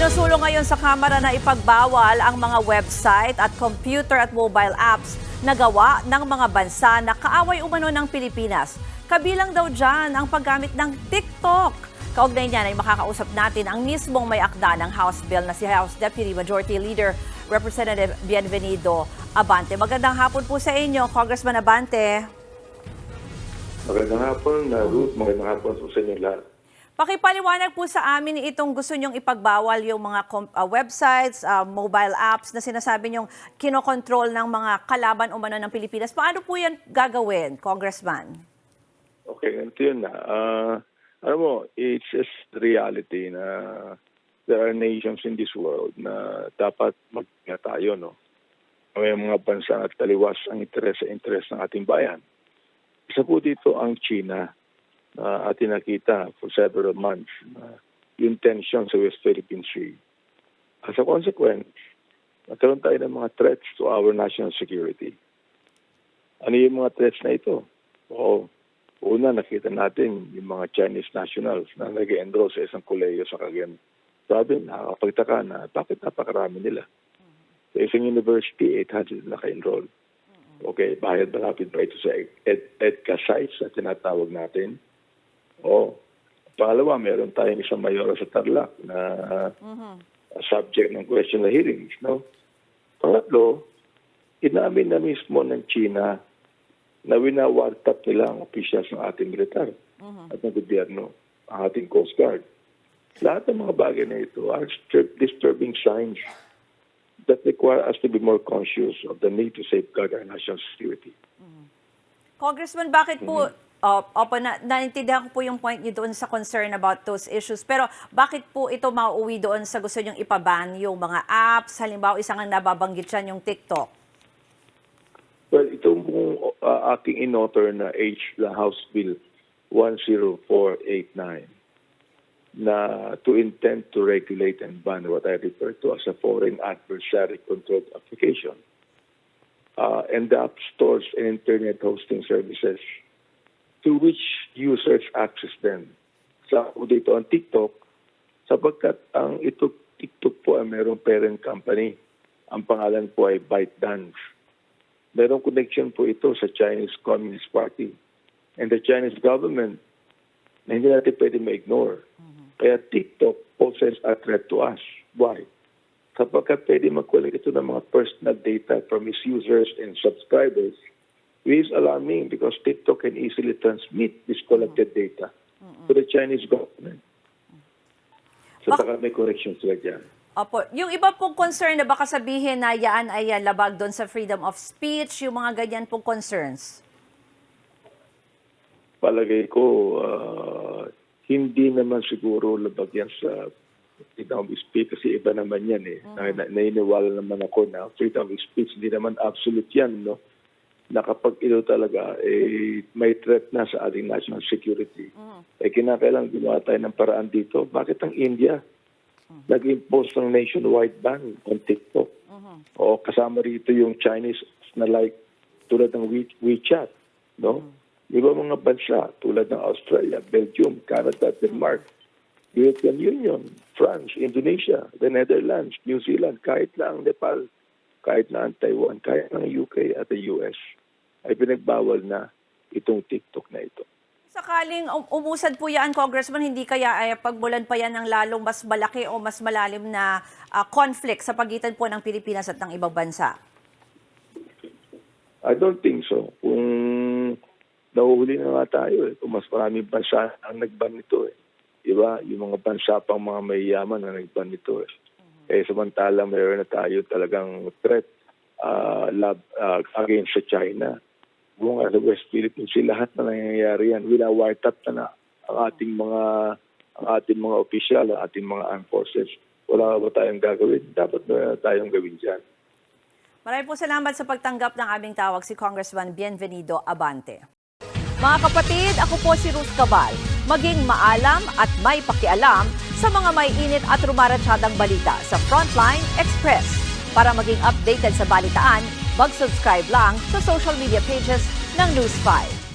Sinusulong ngayon sa Kamara na ipagbawal ang mga website at computer at mobile apps na gawa ng mga bansa na kaaway umano ng Pilipinas. Kabilang daw dyan ang paggamit ng TikTok. Kaugnay niyan ay makakausap natin ang mismong may akda ng House Bill na si House Deputy Majority Leader Representative Bienvenido Abante. Magandang hapon po sa inyo, Congressman Abante. Magandang hapon, Ruth. Magandang hapon sa inyo lahat. Pakipaliwanag po sa amin itong gusto nyong ipagbawal yung mga websites, mobile apps na sinasabi nyong kinokontrol ng mga kalaban umano ng Pilipinas. Paano po yan gagawin, Congressman? Okay, ganito yun na. Alam mo, it's just reality na there are nations in this world na dapat mag-ingat tayo, no? May mga bansa at taliwas ang interes ng ating bayan. Isa po dito ang China. Atin nakita for several months yung tension sa West Philippine Sea. As a consequence, nagkaroon tayo ng mga threats to our national security. Ano yung mga threats na ito? Una, nakita natin yung mga Chinese nationals na nag-enroll sa isang kolehiyo sa Cagayan Province. Nakakapagtaka na bakit napakarami nila. Sa isang university, 800 na naka-enroll. Okay, bayad malapit pa ito sa EDCA sites na tinatawag natin. Pangalawa, meron tayong isang mayora sa Tarlac na subject ng question na hearings. No? Pangatlo, inamin na mismo ng China na winawartap nila ang officials ng ating militar at ng gobyerno, ang ating Coast Guard. Lahat ng mga bagay na ito are disturbing signs that require us to be more conscious of the need to safeguard our national security. Congressman, bakit po, naintindihan ko po yung point niyo doon sa concern about those issues, pero bakit po ito mauuwi doon sa gusto nyong ipaban yung mga apps, halimbawa isang ang nababanggit dyan yung TikTok? Well, itong aking in-author na House Bill 10489 na to intend to regulate and ban what I refer to as a foreign adversary controlled application and the app stores and internet hosting services to which users access them. Sa dito ang TikTok, sapagkat ang TikTok po ay mayroong parent company. Ang pangalan po ay ByteDance. Mayroong connection po ito sa Chinese Communist Party and the Chinese government na hindi natin pwede ma-ignore. Kaya TikTok poses a threat to us. Why? Sapagkat pwede mag-collect ito ng mga personal data from its users and subscribers, which is alarming because TikTok can easily transmit this collected data to the Chinese government. So, saka may correction sila dyan. Opo. Yung iba pong concern na baka sabihin na yan ay labag doon sa freedom of speech, yung mga ganyan pong concerns? Palagay ko, hindi naman siguro labag yan sa freedom of speech kasi iba naman yan eh. Nainiwala naman ako na freedom of speech, hindi naman absolute yan, no? Na kapag ito talaga may threat na sa ating national security, kinakailangan gumawa tayo ng paraan dito. Bakit ang India nag-impose ng nationwide ban on TikTok? O kasama rito yung Chinese na like tulad ng WeChat, no? Iba mga bansa tulad ng Australia, Belgium, Canada, Denmark, European Union, France, Indonesia, the Netherlands, New Zealand, kahit na ang Nepal, kahit na ang Taiwan, kahit na ang UK at the US, ay pinagbawal na itong TikTok na ito. Sakaling umusad po yan, Congressman, hindi kaya ay pagmulan pa yan ng lalong mas malaki o mas malalim na conflict sa pagitan po ng Pilipinas at ng ibang bansa? I don't think so. Kung nahuhuli na nga tayo, kung mas maraming bansa ang nagban nito Diba? Yung mga bansa pang mga mayayaman na nagban nito samantala mayroon na tayo talagang threat against sa China. Kung sa West Philippines, lahat na nangyayari yan. Winawartap na ang ating mga opisyal, ang ating mga armed forces. Wala ba tayong gagawin? Dapat na tayong gawin dyan. Maraming po salamat sa pagtanggap ng aming tawag si Congressman Bienvenido Abante. Mga kapatid, ako po si Ruth Cabal. Maging maalam at may pakialam sa mga may init at rumaratsadang balita sa Frontline Express. Para maging updated sa balitaan, mag-subscribe lang sa social media pages ng News 5.